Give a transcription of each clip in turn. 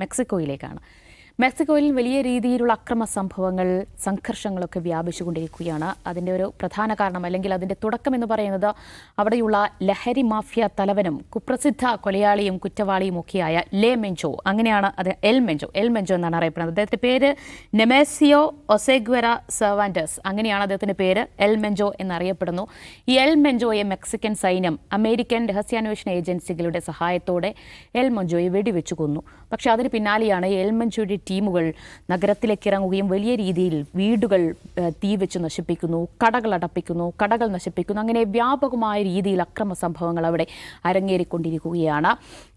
മെക്സിക്കോയിലേക്കാണ്. മെക്സിക്കോയിൽ വലിയ രീതിയിലുള്ള അക്രമ സംഭവങ്ങൾ, സംഘർഷങ്ങളൊക്കെ വ്യാപിച്ചുകൊണ്ടിരിക്കുകയാണ്. അതിൻ്റെ ഒരു പ്രധാന കാരണം, അല്ലെങ്കിൽ അതിൻ്റെ തുടക്കം എന്ന് പറയുന്നത്, അവിടെയുള്ള ലഹരി മാഫിയ തലവനും കുപ്രസിദ്ധ കൊലയാളിയും കുറ്റവാളിയും ഒക്കെയായ ലേ മെഞ്ചോ, അങ്ങനെയാണ് അത്, എൽ മെഞ്ചോ എന്നാണ് അറിയപ്പെടുന്നത്. അദ്ദേഹത്തിൻ്റെ പേര് നെമേസിയോ ഒസേഗ്വര സെർവാൻഡസ്, അങ്ങനെയാണ് അദ്ദേഹത്തിൻ്റെ പേര്. എൽ മെഞ്ചോ എന്നറിയപ്പെടുന്നു. ഈ എൽ മെഞ്ചോയെ മെക്സിക്കൻ സൈന്യം അമേരിക്കൻ രഹസ്യാന്വേഷണ ഏജൻസികളുടെ സഹായത്തോടെ എൽ മെഞ്ചോയെ വെടിവെച്ചു കൊന്നു. പക്ഷേ അതിന് പിന്നാലെയാണ് എൽ മെഞ്ചോയുടെ ടീമുകൾ നഗരത്തിലേക്ക് ഇറങ്ങുകയും വലിയ രീതിയിൽ വീടുകൾ തീവെച്ച് നശിപ്പിക്കുന്നു, കടകൾ അടപ്പിക്കുന്നു, കടകൾ നശിപ്പിക്കുന്നു. അങ്ങനെ വ്യാപകമായ രീതിയിൽ അക്രമ സംഭവങ്ങൾ അവിടെ അരങ്ങേറിക്കൊണ്ടിരിക്കുകയാണ്.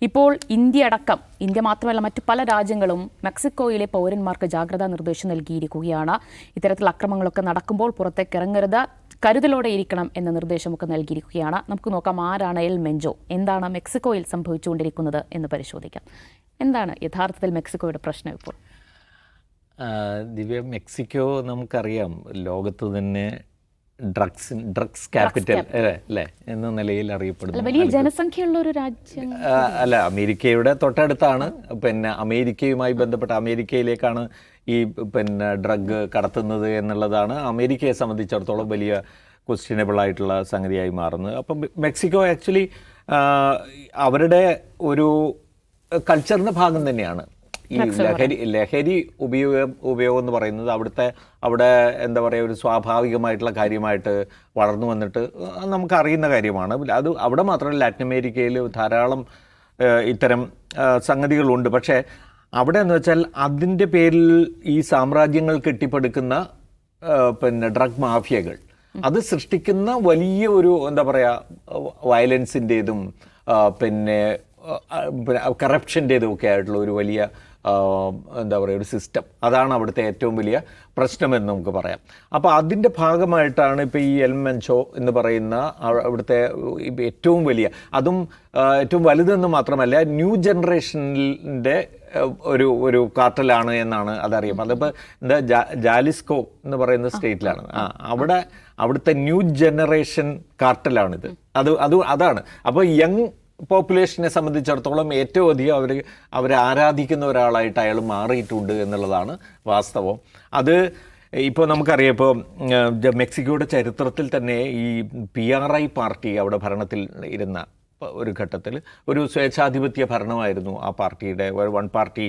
ഇപ്പോൾ ഇന്ത്യ മാത്രമല്ല മറ്റു പല രാജ്യങ്ങളും മെക്സിക്കോയിലെ പൗരന്മാർക്ക് ജാഗ്രതാ നിർദ്ദേശം നൽകിയിരിക്കുകയാണ്. ഇത്തരത്തിൽ അക്രമങ്ങളൊക്കെ നടക്കുമ്പോൾ പുറത്തേക്ക് ഇറങ്ങരുത്, കരുതലോടെ ഇരിക്കണം എന്ന നിർദ്ദേശമൊക്കെ നൽകിയിരിക്കുകയാണ്. നമുക്ക് നോക്കാം ആരാണ് എൽ മെഞ്ചോ, എന്താണ് മെക്സിക്കോയിൽ സംഭവിച്ചുകൊണ്ടിരിക്കുന്നത് എന്ന് പരിശോധിക്കാം. എന്താണ് യഥാർത്ഥത്തിൽ മെക്സിക്കോയുടെ പ്രശ്നം ഇപ്പോൾ? ദിവ്യ, മെക്സിക്കോ നമുക്കറിയാം ലോകത്ത് തന്നെ ഡ്രഗ്സ് ക്യാപിറ്റൽ അല്ലേ എന്ന നിലയിൽ അറിയപ്പെടുന്നു. വലിയ ജനസംഖ്യയുള്ള ഒരു രാജ്യം അല്ല, അമേരിക്കയുടെ തൊട്ടടുത്താണ്. പിന്നെ അമേരിക്കയുമായി ബന്ധപ്പെട്ട അമേരിക്കയിലേക്കാണ് ഈ ഡ്രഗ് കടത്തുന്നത് എന്നുള്ളതാണ് അമേരിക്കയെ സംബന്ധിച്ചിടത്തോളം വലിയ ക്വസ്റ്റ്യനബിൾ ആയിട്ടുള്ള സംഗതിയായി മാറുന്നത്. അപ്പം മെക്സിക്കോ ആക്ച്വലി അവരുടെ ഒരു കൾച്ചറിൻ്റെ ഭാഗം തന്നെയാണ് ഈ ലഹരി ഉപയോഗം എന്ന് പറയുന്നത്. അവിടെ എന്താ പറയുക, ഒരു സ്വാഭാവികമായിട്ടുള്ള കാര്യമായിട്ട് വളർന്നു വന്നിട്ട് നമുക്കറിയുന്ന കാര്യമാണ്. അത് അവിടെ മാത്രമല്ല, ലാറ്റിൻ അമേരിക്കയിൽ ധാരാളം ഇത്തരം സംഗതികളുണ്ട്. പക്ഷേ അവിടെ എന്ന് വെച്ചാൽ അതിൻ്റെ പേരിൽ ഈ സാമ്രാജ്യങ്ങൾ കെട്ടിപ്പടുക്കുന്ന ഡ്രഗ് മാഫിയകൾ അത് സൃഷ്ടിക്കുന്ന വലിയ ഒരു എന്താ പറയുക വയലൻസിൻ്റേതും പിന്നെ കറപ്ഷൻ്റേതും ഒക്കെ ആയിട്ടുള്ള ഒരു വലിയ എന്താ പറയുക ഒരു സിസ്റ്റം. അതാണ് അവിടുത്തെ ഏറ്റവും വലിയ പ്രശ്നമെന്ന് നമുക്ക് പറയാം. അപ്പോൾ അതിൻ്റെ ഭാഗമായിട്ടാണ് ഇപ്പോൾ ഈ എൽ മെഞ്ചോ എന്ന് പറയുന്ന അവിടുത്തെ ഏറ്റവും വലിയ, അതും ഏറ്റവും വലുതെന്ന് മാത്രമല്ല ന്യൂ ജനറേഷനിൻ്റെ ഒരു കാർട്ടലാണ് എന്നാണ് അതറിയാം. അതിപ്പോൾ എന്താ ജാലിസ്കോ എന്ന് പറയുന്ന സ്റ്റേറ്റിലാണ്. അവിടുത്തെ ന്യൂ ജനറേഷൻ കാർട്ടലാണിത്. അതാണ്. അപ്പോൾ യങ് പോപ്പുലേഷനെ സംബന്ധിച്ചിടത്തോളം ഏറ്റവും അധികം അവരെ ആരാധിക്കുന്ന ഒരാളായിട്ട് അയാൾ മാറിയിട്ടുണ്ട് എന്നുള്ളതാണ് വാസ്തവം. അത് ഇപ്പോൾ നമുക്കറിയാം, ഇപ്പോൾ മെക്സിക്കോയുടെ ചരിത്രത്തിൽ തന്നെ ഈ PRI പാർട്ടി അവിടെ ഭരണത്തിൽ ഇരുന്ന ഒരു ഘട്ടത്തിൽ ഒരു സ്വേച്ഛാധിപത്യ ഭരണമായിരുന്നു ആ പാർട്ടിയുടെ, വൺ പാർട്ടി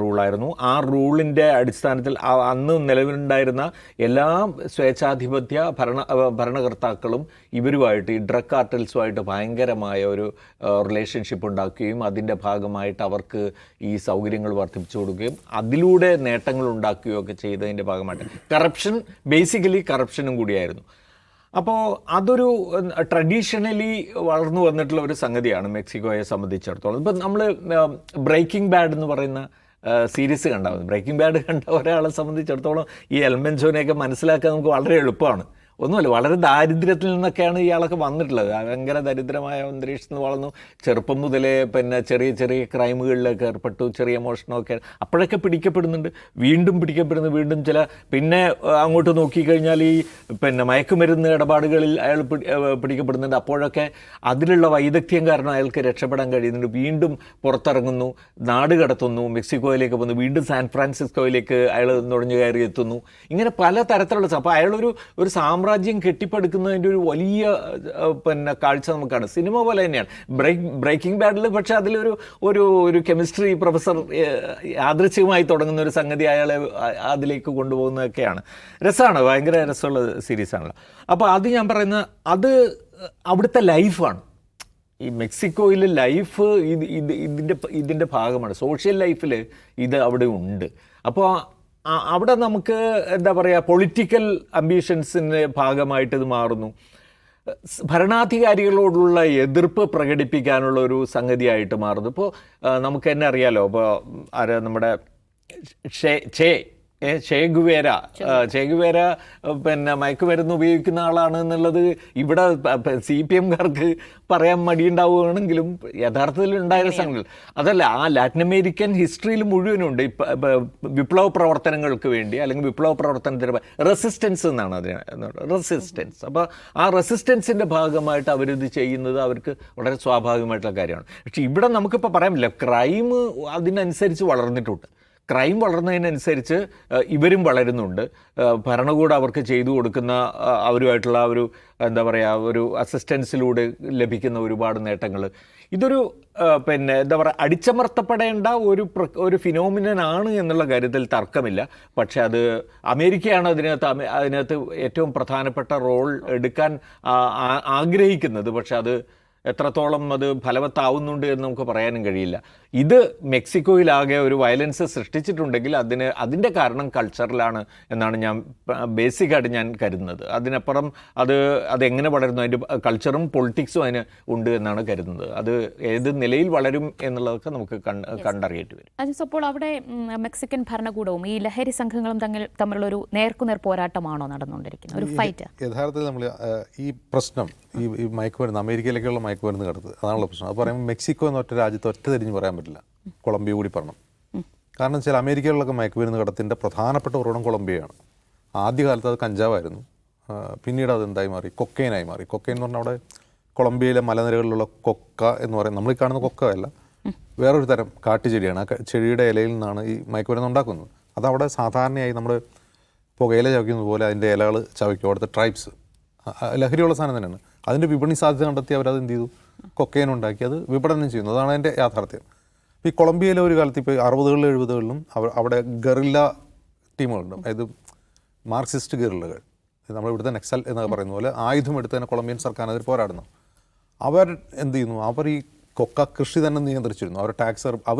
റൂളായിരുന്നു. ആ റൂളിൻ്റെ അടിസ്ഥാനത്തിൽ അന്ന് നിലവിലുണ്ടായിരുന്ന എല്ലാ സ്വേച്ഛാധിപത്യ ഭരണകർത്താക്കളും ഇവരുമായിട്ട്, ഈ ഡ്രഗ് കാർട്ടൽസുമായിട്ട് ഭയങ്കരമായ ഒരു റിലേഷൻഷിപ്പ് ഉണ്ടാക്കുകയും അതിൻ്റെ ഭാഗമായിട്ട് അവർക്ക് ഈ സൗകര്യങ്ങൾ വർദ്ധിപ്പിച്ചു കൊടുക്കുകയും അതിലൂടെ നേട്ടങ്ങൾ ഉണ്ടാക്കുകയും ഒക്കെ ചെയ്തതിൻ്റെ ഭാഗമായിട്ട് ബേസിക്കലി കറപ്ഷനും കൂടിയായിരുന്നു. അപ്പോൾ അതൊരു ട്രഡീഷണലി വളർന്നു വന്നിട്ടുള്ള ഒരു സംഗതിയാണ് മെക്സിക്കോയെ സംബന്ധിച്ചിടത്തോളം. ഇപ്പം നമ്മൾ ബ്രേക്കിംഗ് ബാഡ് എന്ന് പറയുന്ന സീരീസ് കണ്ടാൽ, ബ്രേക്കിംഗ് ബാഡ് കണ്ട ഒരാളെ സംബന്ധിച്ചിടത്തോളം ഈ എൽ മെഞ്ചോനെയൊക്കെ മനസ്സിലാക്കാൻ നമുക്ക് വളരെ എളുപ്പമാണ്. ഒന്നുമല്ല, വളരെ ദാരിദ്ര്യത്തിൽ നിന്നൊക്കെയാണ് ഇയാളൊക്കെ വന്നിട്ടുള്ളത്. ഭയങ്കര ദരിദ്രമായ അന്തരീക്ഷത്തിൽ വളർന്നു. ചെറുപ്പം മുതലേ പിന്നെ ചെറിയ ചെറിയ ക്രൈമുകളിലൊക്കെ ഏർപ്പെട്ടു, ചെറിയ മോഷണമൊക്കെ. അപ്പോഴൊക്കെ പിടിക്കപ്പെടുന്നുണ്ട്, വീണ്ടും പിടിക്കപ്പെടുന്നു, വീണ്ടും പിന്നെ അങ്ങോട്ട് നോക്കിക്കഴിഞ്ഞാൽ ഈ മയക്കുമരുന്ന് ഇടപാടുകളിൽ അയാൾ പിടിക്കപ്പെടുന്നുണ്ട്. അപ്പോഴൊക്കെ അതിലുള്ള വൈദഗ്ധ്യം കാരണം അയാൾക്ക് രക്ഷപ്പെടാൻ കഴിയുന്നുണ്ട്. വീണ്ടും പുറത്തിറങ്ങുന്നു, നാട് കടത്തുന്നു, മെക്സിക്കോയിലേക്ക് പോകുന്നു, വീണ്ടും സാൻ ഫ്രാൻസിസ്കോയിലേക്ക് അയാൾ നുഴഞ്ഞു കയറി എത്തുന്നു. ഇങ്ങനെ പല തരത്തിലുള്ള. അപ്പോൾ അയാളൊരു സാമ്രാജ്യം കെട്ടിപ്പടുക്കുന്നതിൻ്റെ ഒരു വലിയ കാഴ്ച നമുക്കാണ്. സിനിമ പോലെ തന്നെയാണ് ബ്രേക്കിംഗ് ബാഡിൽ. പക്ഷേ അതിലൊരു ഒരു കെമിസ്ട്രി പ്രൊഫസർ യാദൃച്ഛികമായി തുടങ്ങുന്ന ഒരു സംഗതി അയാളെ അതിലേക്ക് കൊണ്ടുപോകുന്നതൊക്കെയാണ്. രസമാണ്, ഭയങ്കര രസമുള്ള സീരീസാണല്ലോ. അപ്പോൾ അത് ഞാൻ പറയുന്നത് അത് അവിടുത്തെ ലൈഫാണ്. ഈ മെക്സിക്കോയിൽ ലൈഫ് ഇതിൻ്റെ ഭാഗമാണ്. സോഷ്യൽ ലൈഫിൽ ഇത് അവിടെ ഉണ്ട്. അപ്പോൾ അവിടെ നമുക്ക് എന്താ പറയുക, പൊളിറ്റിക്കൽ അംബീഷൻസിൻ്റെ ഭാഗമായിട്ട് ഇത് മാറുന്നു. ഭരണാധികാരികളോടുള്ള എതിർപ്പ് പ്രകടിപ്പിക്കാനുള്ള ഒരു സംഗതിയായിട്ട് മാറുന്നു. ഇപ്പോൾ നമുക്ക് തന്നെ അറിയാലോ, ഇപ്പോൾ നമ്മുടെ ചേഗുവേര പിന്നെ മയക്കുമരുന്ന് ഉപയോഗിക്കുന്ന ആളാണ് എന്നുള്ളത് ഇവിടെ CPM-കാർക്ക് പറയാൻ മടിയുണ്ടാവുകയാണെങ്കിലും യഥാർത്ഥത്തിൽ ഉണ്ടായ സംഘങ്ങൾ അതല്ല, ആ ലാറ്റിൻ അമേരിക്കൻ ഹിസ്റ്ററിയിൽ മുഴുവനുണ്ട്. വിപ്ലവ പ്രവർത്തനങ്ങൾക്ക് വേണ്ടി അല്ലെങ്കിൽ വിപ്ലവ പ്രവർത്തനത്തിന് റെസിസ്റ്റൻസ് എന്നാണ് അതിന് റെസിസ്റ്റൻസ്. അപ്പോൾ ആ റെസിസ്റ്റൻസിൻ്റെ ഭാഗമായിട്ട് അവരിത് ചെയ്യുന്നത് അവർക്ക് വളരെ സ്വാഭാവികമായിട്ടുള്ള കാര്യമാണ്. പക്ഷേ ഇവിടെ നമുക്കിപ്പോൾ പറയാൻ പറ്റില്ല, ക്രൈം അതിനനുസരിച്ച് വളർന്നിട്ടുണ്ട്. ക്രൈം വളർന്നതിനനുസരിച്ച് ഇവരും വളരുന്നുണ്ട്. ഭരണകൂടം അവർക്ക് ചെയ്തു കൊടുക്കുന്ന അവരുമായിട്ടുള്ള ഒരു എന്താ പറയുക ഒരു അസിസ്റ്റൻസിലൂടെ ലഭിക്കുന്ന ഒരുപാട് നേട്ടങ്ങൾ, ഇതൊരു പിന്നെ എന്താ പറയുക അടിച്ചമർത്തപ്പെടേണ്ട ഒരു ഫിനോമിനനാണ് എന്നുള്ള കാര്യത്തിൽ തർക്കമില്ല. പക്ഷേ അത് അമേരിക്കയാണ് അതിനകത്ത് ഏറ്റവും പ്രധാനപ്പെട്ട റോൾ എടുക്കാൻ ആഗ്രഹിക്കുന്നത്. പക്ഷെ അത് എത്രത്തോളം അത് ഫലവത്താവുന്നുണ്ട് എന്ന് നമുക്ക് പറയാനും കഴിയില്ല. ഇത് മെക്സിക്കോയിലാകെ ഒരു വയലൻസ് സൃഷ്ടിച്ചിട്ടുണ്ടെങ്കിൽ അതിൻ്റെ കാരണം കൾച്ചറിലാണ് എന്നാണ് ഞാൻ ബേസിക്കായിട്ട് ഞാൻ കരുതുന്നത്. അതിനപ്പുറം അതെങ്ങനെ വളരുന്നു, അതിൻ്റെ കൾച്ചറും പൊളിറ്റിക്സും അതിന് ഉണ്ട് എന്നാണ് കരുതുന്നത്. അത് ഏത് നിലയിൽ വളരും എന്നുള്ളതൊക്കെ നമുക്ക് കണ്ടറിയേണ്ടി വരും. അപ്പോൾ അവിടെ മെക്സിക്കൻ ഭരണകൂടവും ഈ ലഹരി സംഘങ്ങളും തമ്മിലുള്ള ഒരു നേർക്കുനേർ പോരാട്ടമാണോ നടന്നുകൊണ്ടിരിക്കുന്നത്, ഒരു ഫൈറ്റ്? യഥാർത്ഥത്തിൽ നമ്മൾ ഈ പ്രശ്നം ഈ മയക്കുമരുന്ന് അമേരിക്കയിലേക്കുള്ള മയക്കുമരുന്ന് കടത്ത് അതാണുള്ള പ്രശ്നം. അത് പറയുമ്പോൾ മെക്സിക്കോ എന്ന ഒറ്റ രാജ്യത്ത് ഒറ്റ തിരിഞ്ഞ് പറയാൻ പറ്റില്ല, കൊളംബിയ കൂടി പറയണം. കാരണം വെച്ചാൽ അമേരിക്കയിലൊക്കെ മയക്കുമരുന്ന് കടത്തിൻ്റെ പ്രധാനപ്പെട്ട ഉറവിടം കൊളംബിയയാണ്. ആദ്യകാലത്ത് അത് കഞ്ചാവായിരുന്നു, പിന്നീട് അത് എന്തായി മാറി, കൊക്കൈനായി മാറി. കൊക്കൈൻ എന്ന് പറഞ്ഞാൽ അവിടെ കൊളംബിയയിലെ മലനിരകളിലുള്ള കൊക്ക എന്ന് പറയുന്നത് നമ്മൾ ഈ കാണുന്ന കൊക്ക അല്ല, വേറൊരു തരം കാട്ടുചെടിയാണ്. ആ ചെടിയുടെ ഇലയിൽ നിന്നാണ് ഈ മയക്കുമരുന്ന് ഉണ്ടാക്കുന്നത്. അതവിടെ സാധാരണയായി നമ്മൾ പുകയില ചവയ്ക്കുന്നത് പോലെ അതിൻ്റെ ഇലകൾ ചവയ്ക്കും. അവിടുത്തെ ട്രൈബ്സ് ലഹരിയുള്ള സാധനം തന്നെയാണ്. അതിൻ്റെ വിപണി സാധ്യത കണ്ടെത്തി അവരത് എന്ത് ചെയ്തു, കൊക്കൈൻ ഉണ്ടാക്കി അത് വിപണനം ചെയ്യുന്നു. അതാണ് അതിൻ്റെ യാഥാർത്ഥ്യം. ഈ കൊളംബിയയിലെ ഒരു കാലത്ത് ഇപ്പോൾ 60കളിലും 70കളിലും അവിടെ ഗറില്ല ടീമുകളുണ്ട്, അതായത് മാർക്സിസ്റ്റ് ഗറില്ലകൾ, നമ്മൾ ഇവിടുത്തെ നെക്സൽ എന്നൊക്കെ പറയുന്ന പോലെ ആയുധം എടുത്ത് തന്നെ കൊളംബിയൻ സർക്കാരിനെതിരെ പോരാടുന്നു. അവർ എന്ത് ചെയ്യുന്നു, അവർ ഈ കൊക്ക കൃഷി തന്നെ നിയന്ത്രിച്ചിരുന്നു. അവർ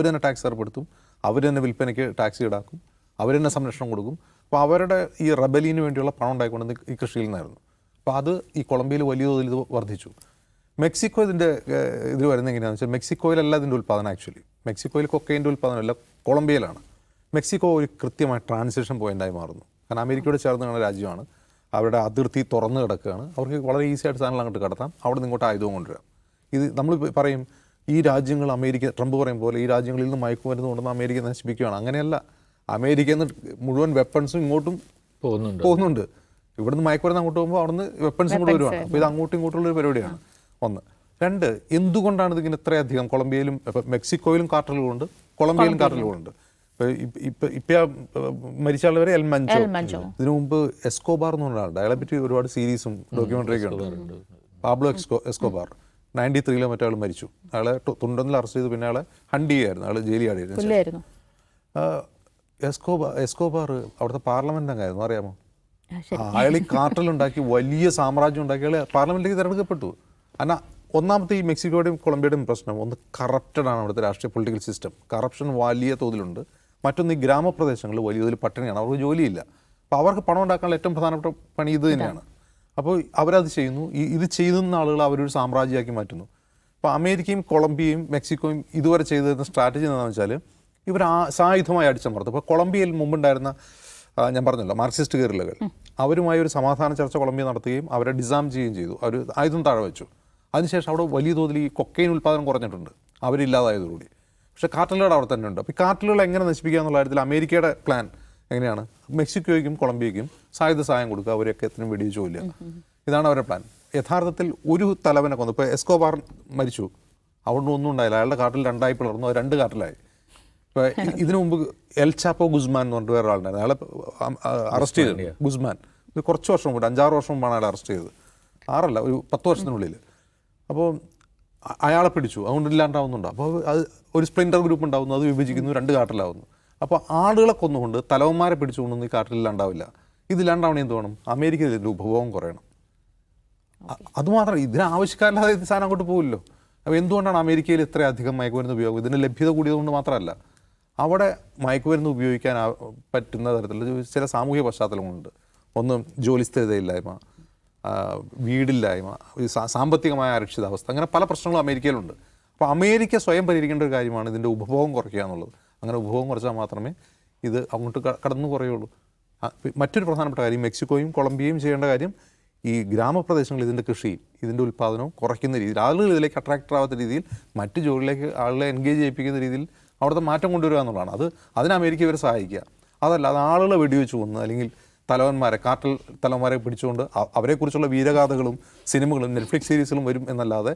തന്നെ ടാക്സ് ഏർപ്പെടുത്തും, അവർ തന്നെ വിൽപ്പനയ്ക്ക് ടാക്സ് ഈടാക്കും, അവർ തന്നെ സംരക്ഷണം കൊടുക്കും. അപ്പോൾ അവരുടെ ഈ റബലീന് വേണ്ടിയുള്ള പണം ഉണ്ടായിക്കൊണ്ടത് ഈ കൃഷിയിൽ നിന്നായിരുന്നു. അപ്പോൾ അത് ഈ കൊളംബിയയിൽ വലിയ തോതിൽ ഇത് വർദ്ധിച്ചു. മെക്സിക്കോ ഇതിൽ വരുന്നത് എങ്ങനെയാണെന്ന് വെച്ചാൽ, മെക്സിക്കോയിലല്ല ഇതിൻ്റെ ഉൽപ്പാദനം. ആക്ച്വലി മെക്സിക്കോയിൽ കൊക്കൈൻ്റെ ഉൽപ്പാദനമല്ല, കൊളംബിയയിലാണ്. മെക്സിക്കോ ഒരു കൃത്യമായ ട്രാൻസിഷൻ പോയിൻ്റായി മാറുന്നു. കാരണം അമേരിക്കയോട് ചേർന്ന് കാണുന്ന രാജ്യമാണ്, അവരുടെ അതിർത്തി തുറന്നു കിടക്കുകയാണ്. അവർക്ക് വളരെ ഈസി ആയിട്ട് സാധനങ്ങൾ അങ്ങോട്ട് കടത്താം, അവിടെ നിന്ന് ഇങ്ങോട്ട് ആയുധവും കൊണ്ടുവരാം. ഇത് നമ്മൾ പറയും ഈ രാജ്യങ്ങൾ അമേരിക്ക, ട്രംപ് പറയും പോലെ ഈ രാജ്യങ്ങളിൽ നിന്ന് മയക്കുമരുന്ന് കൊണ്ടുവന്ന് അമേരിക്ക നശിപ്പിക്കുകയാണ്. അങ്ങനെയല്ല, അമേരിക്കയിൽ നിന്ന് മുഴുവൻ വെപ്പൺസും ഇങ്ങോട്ടും പോകുന്നുണ്ട്. ഇവിടുന്ന് മയക്കുമരുന്ന് അങ്ങോട്ട് പോകുമ്പോൾ അവിടുന്ന് വെപ്പൺസും കൂടെ വരുവാണ്. അപ്പോൾ ഇത് അങ്ങോട്ടും ഇങ്ങോട്ടുള്ള ഒരു പരിപാടിയാണ്. ഒന്ന്. രണ്ട്, എന്തുകൊണ്ടാണ് ഇതിങ്ങനെ ഇത്രയധികം കൊളംബിയയിലും മെക്സിക്കോയിലും കാർട്ടലുകളുണ്ട്, കൊളംബിയയിലും കാർട്ടലുകളുണ്ട്. ഇപ്പം മരിച്ച ആളുവരെ എൽ മഞ്ചോ, ഇതിനു മുമ്പ് എസ്കോബാർ എന്ന് പറഞ്ഞ ആളുണ്ട്. അയാളെ പറ്റി ഒരുപാട് സീരീസും ഡോക്യുമെൻ്ററിയൊക്കെ ഉണ്ട്. പാബ്ലോ എസ്കോബാർ 93 മറ്റേ ആൾ മരിച്ചു. അയാളെ 91 അറസ്റ്റ് ചെയ്തു, പിന്നെ അയാളെ ഹണ്ട് ചെയ്യായിരുന്നു, അയാൾ ജയിലിൽ ആടിയിരുന്നു. എസ്കോബാർ അവിടുത്തെ പാർലമെന്റ് അംഗമായിരുന്നു, അറിയാമോ? അയാൾ ഈ കാർട്ടലുണ്ടാക്കി വലിയ സാമ്രാജ്യം ഉണ്ടാക്കി അയാൾ പാർലമെന്റിലേക്ക് തിരഞ്ഞെടുക്കപ്പെട്ടു. എന്നാൽ ഒന്നാമത്തെ ഈ മെക്സിക്കോയുടെയും കൊളംബിയയുടെയും പ്രശ്നം, ഒന്ന് കറപ്റ്റഡാണ് അവിടുത്തെ രാഷ്ട്രീയ പൊളിറ്റിക്കൽ സിസ്റ്റം. കറപ്ഷൻ വലിയ തോതിലുണ്ട്. മറ്റൊന്ന് ഈ ഗ്രാമപ്രദേശങ്ങളിൽ വലിയ തോതിൽ പട്ടിണിയാണ്, അവർക്ക് ജോലിയില്ല. അപ്പോൾ അവർക്ക് പണം ഉണ്ടാക്കാനുള്ള ഏറ്റവും പ്രധാനപ്പെട്ട പണി ഇത് തന്നെയാണ്. അപ്പോൾ അവരത് ചെയ്യുന്നു. ഇത് ചെയ്യുന്ന ആളുകൾ അവരൊരു സാമ്രാജ്യമാക്കി മാറ്റുന്നു. അപ്പോൾ അമേരിക്കയും കൊളംബിയയും മെക്സിക്കോയും ഇതുവരെ ചെയ്തിരുന്ന സ്ട്രാറ്റജി എന്താണെന്ന് വെച്ചാൽ, ഇവർ സായുധമായി അടിച്ചമർത്തും. ഇപ്പോൾ കൊളംബിയയിൽ മുമ്പുണ്ടായിരുന്ന ഞാൻ പറഞ്ഞല്ലോ മാർക്സിസ്റ്റ് ഗറില്ലകൾ, അവരുമായി ഒരു സമാധാന ചർച്ച കൊളംബിയ നടത്തുകയും അവരെ ഡിസാം ചെയ്യുകയും ചെയ്തു. അവർ ആയുധം താഴെ വെച്ചു. അതിനുശേഷം അവിടെ വലിയ തോതിൽ ഈ കൊക്കൈൻ ഉൽപ്പാദനം കുറഞ്ഞിട്ടുണ്ട് അവരില്ലാതായതോടുകൂടി. പക്ഷേ കാർട്ടലുകൾ അവിടെ തന്നെ ഉണ്ട്. അപ്പോൾ ഈ കാർട്ടലുകൾ എങ്ങനെ നശിപ്പിക്കുക എന്നുള്ള കാര്യത്തിൽ അമേരിക്കയുടെ പ്ലാൻ എങ്ങനെയാണ്, മെക്സിക്കോയ്ക്കും കൊളംബിയയ്ക്കും സായുധ സഹായം കൊടുക്കുക, അവരൊക്കെ എത്രയും വെടിവെച്ച് കൊല്ലുക. ഇതാണ് അവരുടെ പ്ലാൻ. യഥാർത്ഥത്തിൽ ഒരു തലവനെ കൊന്നു. ഇപ്പോൾ എസ്കോബാർ മരിച്ചു, അവിടെ ഒന്നും ഉണ്ടായില്ല. അയാളുടെ കാർട്ടിൽ 2 പിളർന്നു, അത് 2 കാർട്ടിലായി. ഇപ്പോൾ ഇതിനു മുമ്പ് എൽ ചാപ്പോ ഗുസ്മാൻ എന്ന് പറഞ്ഞിട്ട് വേറെ ആളുണ്ടായിരുന്നു, അയാളെ അറസ്റ്റ് ചെയ്തു. ഗുസ്മാൻ ഇത് കുറച്ച് വർഷം മുമ്പ്, 5-6 വർഷം മുമ്പാണ് അയാളെ അറസ്റ്റ് ചെയ്തത്. 6 ഒരു 10 വർഷത്തിനുള്ളിൽ. അപ്പോൾ അയാളെ പിടിച്ചു, അതുകൊണ്ട് ഇല്ലാണ്ടാവുന്നുണ്ടോ? അപ്പോൾ അത് ഒരു സ്പ്ലിൻഡർ ഗ്രൂപ്പ് ഉണ്ടാവുന്നു, അത് വിഭജിക്കുന്നു, 2 കാർട്ടിലാവുന്നു. അപ്പോൾ ആളുകളെ കൊന്നുകൊണ്ട് തലവന്മാരെ പിടിച്ചുകൊണ്ടൊന്നും ഈ കാർട്ടിലില്ലാണ്ടാവില്ല. ഇതില്ലാണ്ടാവണേ എന്ത് വേണം? അമേരിക്കയിൽ ഇതിൻ്റെ ഉപഭോഗം കുറയണം. അതുമാത്രം ഇതിനാവശ്യക്കാരില്ലാതെ ഇത് സാധനം അങ്ങോട്ട് പോകില്ലല്ലോ. അപ്പോൾ എന്തുകൊണ്ടാണ് അമേരിക്കയിൽ ഇത്രയധികം മയക്കുമരുന്ന് ഉപയോഗം? ഇതിന് ലഭ്യത കൂടിയതുകൊണ്ട് മാത്രമല്ല, അവിടെ മയക്കുമരുന്ന് ഉപയോഗിക്കാൻ പറ്റുന്ന തരത്തിലുള്ള ചില സാമൂഹിക പശ്ചാത്തലങ്ങളുണ്ട്. ഒന്ന് ജോലിസ്ഥിരതയില്ലായ്മ, വീടില്ലായ്മ, സാമ്പത്തികമായ അരക്ഷിതാവസ്ഥ, അങ്ങനെ പല പ്രശ്നങ്ങളും അമേരിക്കയിലുണ്ട്. അപ്പോൾ അമേരിക്ക സ്വയം പരിഹരിക്കേണ്ട ഒരു കാര്യമാണ് ഇതിൻ്റെ ഉപഭോഗം കുറയ്ക്കുക എന്നുള്ളത്. അങ്ങനെ ഉപഭോഗം കുറച്ചാൽ മാത്രമേ ഇത് അങ്ങോട്ട് കടന്നു കുറയുള്ളൂ. മറ്റൊരു പ്രധാനപ്പെട്ട കാര്യം, മെക്സിക്കോയും കൊളംബിയയും ചെയ്യേണ്ട കാര്യം ഈ ഗ്രാമപ്രദേശങ്ങളിൽ ഇതിൻ്റെ കൃഷിയും ഇതിൻ്റെ ഉൽപ്പാദനവും കുറയ്ക്കുന്ന രീതിയിൽ, ആളുകൾ ഇതിലേക്ക് അട്രാക്റ്റ് ആവാത്ത രീതിയിൽ, മറ്റ് ജോലിയിലേക്ക് ആളുകളെ എൻഗേജ് ചെയ്യിപ്പിക്കുന്ന രീതിയിൽ അവിടുത്തെ മാറ്റം കൊണ്ടുവരിക എന്നുള്ളതാണ്. അതിന് അമേരിക്ക ഇവരെ സഹായിക്കുക. അതല്ല അത് ആളുകളെ വെടിവെച്ച് കൊന്ന് അല്ലെങ്കിൽ തലവന്മാരെ, കാർട്ടൽ തലവന്മാരെ പിടിച്ചുകൊണ്ട് അവരെക്കുറിച്ചുള്ള വീരഗാഥകളും സിനിമകളും നെറ്റ്ഫ്ലിക്സ് സീരീസുകളും വരും എന്നല്ലാതെ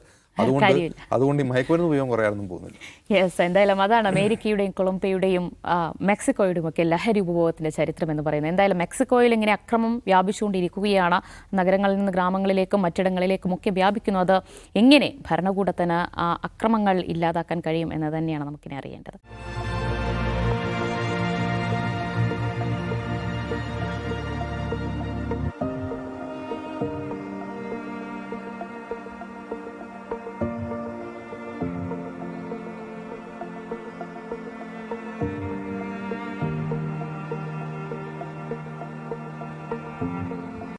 അതുകൊണ്ട് ഈ മയക്കുമരുന്ന് ഉപയോഗം കുറയാനൊന്നും പോകുന്നില്ല. യെസ്, എന്തായാലും അതാണ് അമേരിക്കയുടെയും കൊളംബിയയുടെയും മെക്സിക്കോയുടെയും ഒക്കെ ലഹരി ഉപഭോഗത്തിൻ്റെ ചരിത്രം എന്ന് പറയുന്നത്. എന്തായാലും മെക്സിക്കോയിൽ ഇങ്ങനെ അക്രമം വ്യാപിച്ചുകൊണ്ടിരിക്കുകയാണ്. നഗരങ്ങളിൽ നിന്ന് ഗ്രാമങ്ങളിലേക്കും മറ്റിടങ്ങളിലേക്കും ഒക്കെ വ്യാപിക്കുന്നു. അത് എങ്ങനെ ഭരണകൂടത്തിന് ആ അക്രമങ്ങൾ ഇല്ലാതാക്കാൻ കഴിയും എന്ന് തന്നെയാണ് നമുക്കിനി അറിയേണ്ടത്.